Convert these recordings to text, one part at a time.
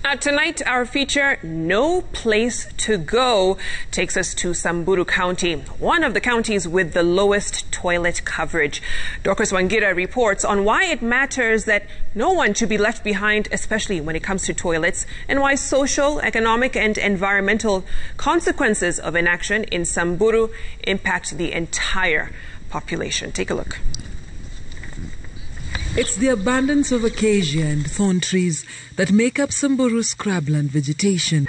Tonight, our feature, No Place to Go, takes us to Samburu County, one of the counties with the lowest toilet coverage. Dorcas Wangira reports on why it matters that no one should be left behind, especially when it comes to toilets, and why social, economic, and environmental consequences of inaction in Samburu impact the entire population. Take a look. It's the abundance of acacia and thorn trees that make up Samburu's scrubland vegetation.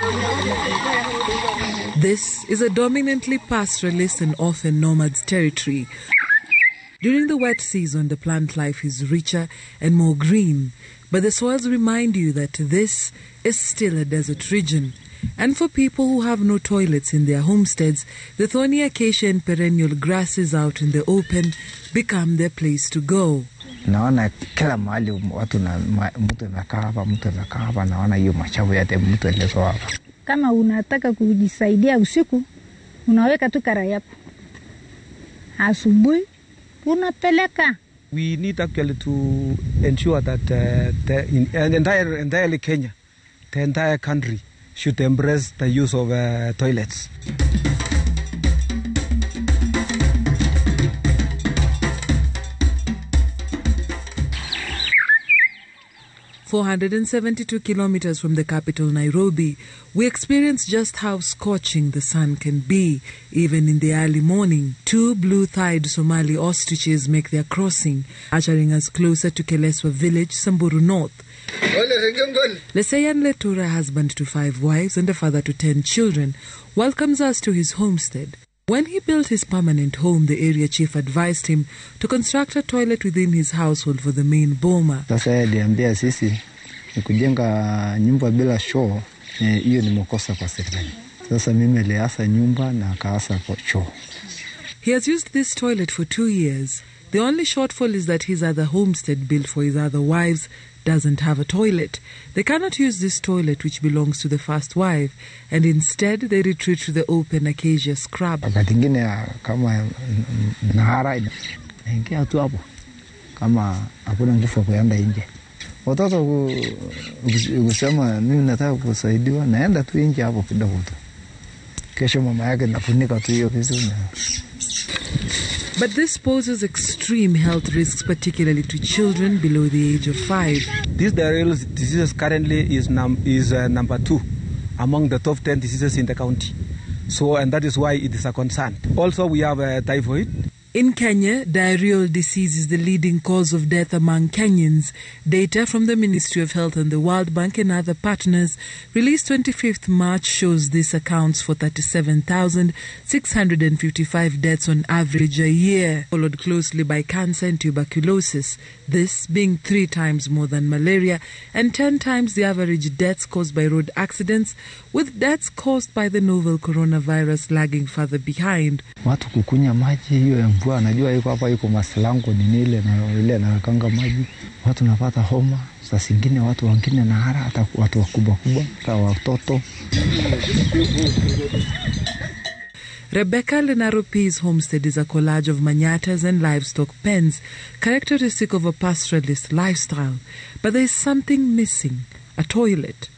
This is a dominantly pastoralist and often nomads territory. During the wet season, the plant life is richer and more green, but the soils remind you that this is still a desert region. And for people who have no toilets in their homesteads, the thorny acacia and perennial grasses out in the open become their place to go. Naona kila mahali watu na mtu anakaa hapa naona hiyo machafu yote mtu endeko hapa. Kama unataka kujisaidia usiku unaweka tu karai hapo. Asubuhi unapeleka. We need actually to ensure that entirely Kenya, the entire country should embrace the use of toilets. "472 kilometers from the capital, Nairobi, we experience just how scorching the sun can be, even in the early morning. Two blue-thighed Somali ostriches make their crossing, ushering us closer to Keleswa village, Samburu North. Leseyan Letura, husband to 5 wives and a father to 10 children, welcomes us to his homestead. When he built his permanent home, the area chief advised him to construct a toilet within his household for the main boma. Sasa aliambia sisi kujenga nyumba bila choo, hiyo ni makosa kwa serikali. Sasa mimi niliasa nyumba na akaasa choo. He has used this toilet for 2 years. The only shortfall is that his other homestead built for his other wives doesn't have a toilet. They cannot use this toilet, which belongs to the first wife, and instead they retreat to the open acacia scrub. Wakati ingine kama nahara ingia tu hapo kama hakuna nguvu kuenda nje. Watoto kusema mimi nataka kusaidiwa, naenda tu nje hapo kidogo tu. Kesho mama yake nafunika tu hiyo vizuri. But this poses extreme health risks, particularly to children below the age of 5. This diarrheal disease currently is number 2 among the top 10 diseases in the county. So, and that is why it is a concern. Also, we have typhoid. In Kenya, diarrheal disease is the leading cause of death among Kenyans. Data from the Ministry of Health and the World Bank and other partners released 25th March shows this accounts for 37,655 deaths on average a year, followed closely by cancer and tuberculosis, this being 3 times more than malaria and 10 times the average deaths caused by road accidents, with deaths caused by the novel coronavirus lagging further behind. Watu kukunya maji hiyo mvua, najua yuko hapa yuko masilango ni ile na kanga maji. Watu napata homa, saa zingine watu wengine na hara, hata watu wakubwa hata watoto. Rebecca Lenaropi's homestead is a collage of manyatas and livestock pens, characteristic of a pastoralist lifestyle. But there is something missing, a toilet.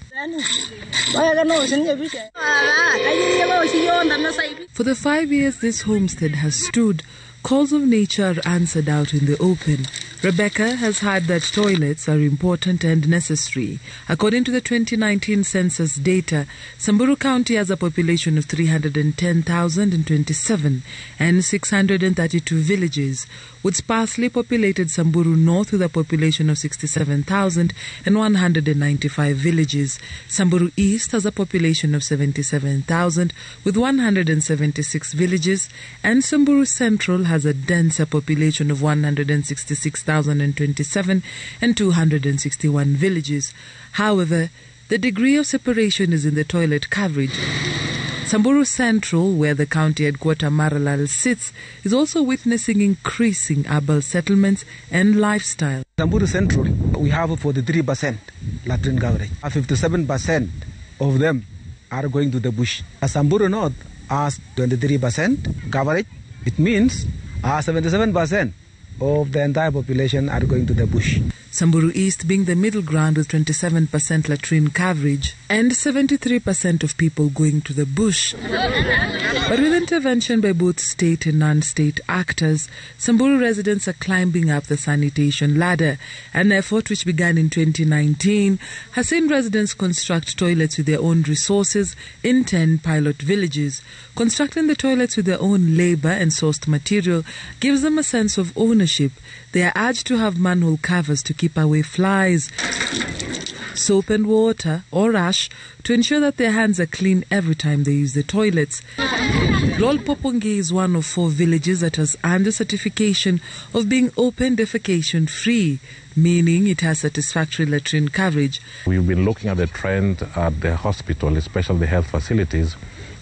For the 5 years this homestead has stood, calls of nature are answered out in the open. Rebecca has heard that toilets are important and necessary. According to the 2019 census data, Samburu County has a population of 310,027 and 632 villages, with sparsely populated Samburu North with a population of 67,195 villages. Samburu East has a population of 77,000 with 176 villages, and Samburu Central has a denser population of 166,027 and 261 villages. However, the degree of separation is in the toilet coverage. Samburu Central, where the county headquarter Maralal sits, is also witnessing increasing urban settlements and lifestyle. Samburu Central, we have 43% latrine coverage. 57% of them are going to the bush. Samburu North has 23% coverage. It means 77% of the entire population are going to the bush. Samburu East being the middle ground with 27% latrine coverage and 73% of people going to the bush. But with intervention by both state and non-state actors, Samburu residents are climbing up the sanitation ladder, an effort which began in 2019 has seen residents construct toilets with their own resources in 10 pilot villages. Constructing the toilets with their own labor and sourced material gives them a sense of ownership. They are urged to have manhole covers to keep away flies, soap and water or ash to ensure that their hands are clean every time they use the toilets. Lol Popongi is one of 4 villages that has earned a certification of being open defecation free, meaning it has satisfactory latrine coverage. We've been looking at the trend at the hospital, especially the health facilities.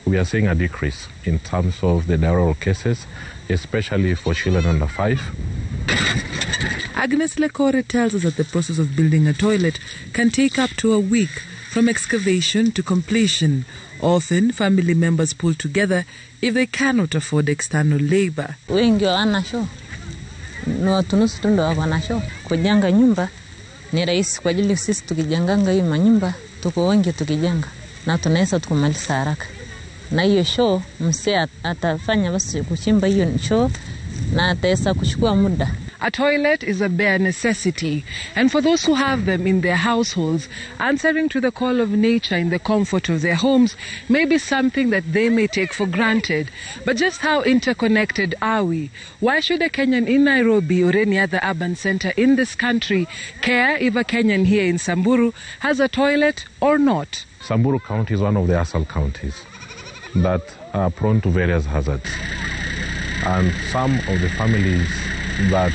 We are seeing a decrease in terms of the diarrheal cases, especially for children under 5. Agnes Lekore tells us that the process of building a toilet can take up to a week from excavation to completion. Often, family members pull together if they cannot afford external labor. Wengi wana show. Ni watu nusu tu ndio wana show. Kujenga nyumba ni rahisi kwa ajili sisi tukijenganga hii manyumba tuko wengi tukijenga na tunaweza tukumaliza haraka. Na hiyo show msee atafanya basi kuchimba hiyo show na ataweza kuchukua muda. A toilet is a bare necessity, and for those who have them in their households, answering to the call of nature in the comfort of their homes may be something that they may take for granted. But just how interconnected are we? Why should a Kenyan in Nairobi or any other urban center in this country care if a Kenyan here in Samburu has a toilet or not? Samburu County is one of the ASAL counties that are prone to various hazards. And some of the families that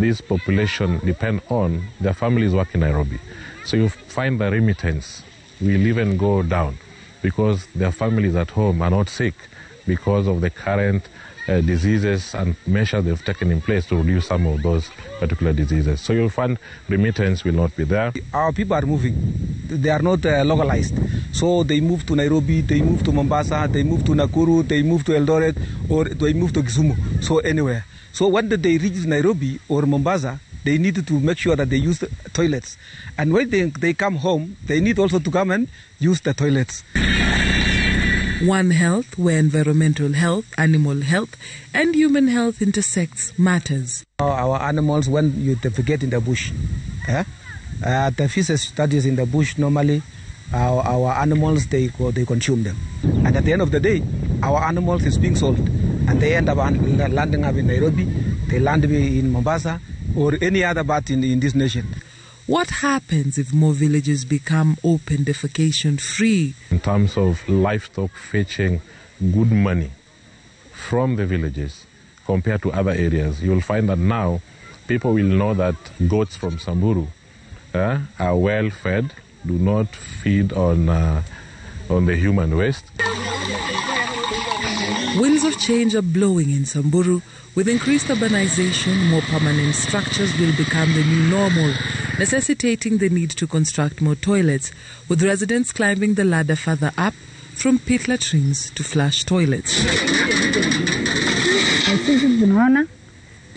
this population depend on, their families work in Nairobi. So you find the remittance will even go down because their families at home are not sick because of the current diseases and measures they've taken in place to reduce some of those particular diseases. So you'll find remittance will not be there. Our people are moving. They are not localized. So they move to Nairobi, they move to Mombasa, they move to Nakuru, they move to Eldoret, or they move to Kisumu. So anywhere. So when they reach Nairobi or Mombasa, they need to make sure that they use the toilets. And when they come home, they need also to come and use the toilets. One health where environmental health, animal health, and human health intersects matters. Our animals, when you defecate in the bush, the feces studies in the bush, normally our animals, they consume them. And at the end of the day, our animals is being sold. And they end up landing up in Nairobi, they land in Mombasa, or any other part in this nation. What happens if more villages become open defecation free? In terms of livestock fetching good money from the villages compared to other areas, you'll find that now people will know that goats from Samburu are well fed, do not feed on the human waste. Winds of change are blowing in Samburu. With increased urbanization, more permanent structures will become the new normal, necessitating the need to construct more toilets, with residents climbing the ladder further up from pit latrines to flush toilets. Sisi tunaona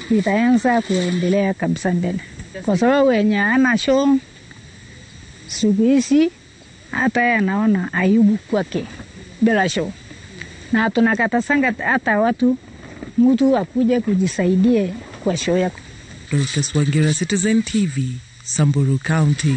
itaanza kuendelea kabisa mbele, kwa sababu wenye ana show siku hizi hata yeye anaona ayubu kwake bila show, na tunakatasanga hata watu mtu akuje kujisaidie kwa show yako. Dorcas Wangira, Citizen TV, Samburu County.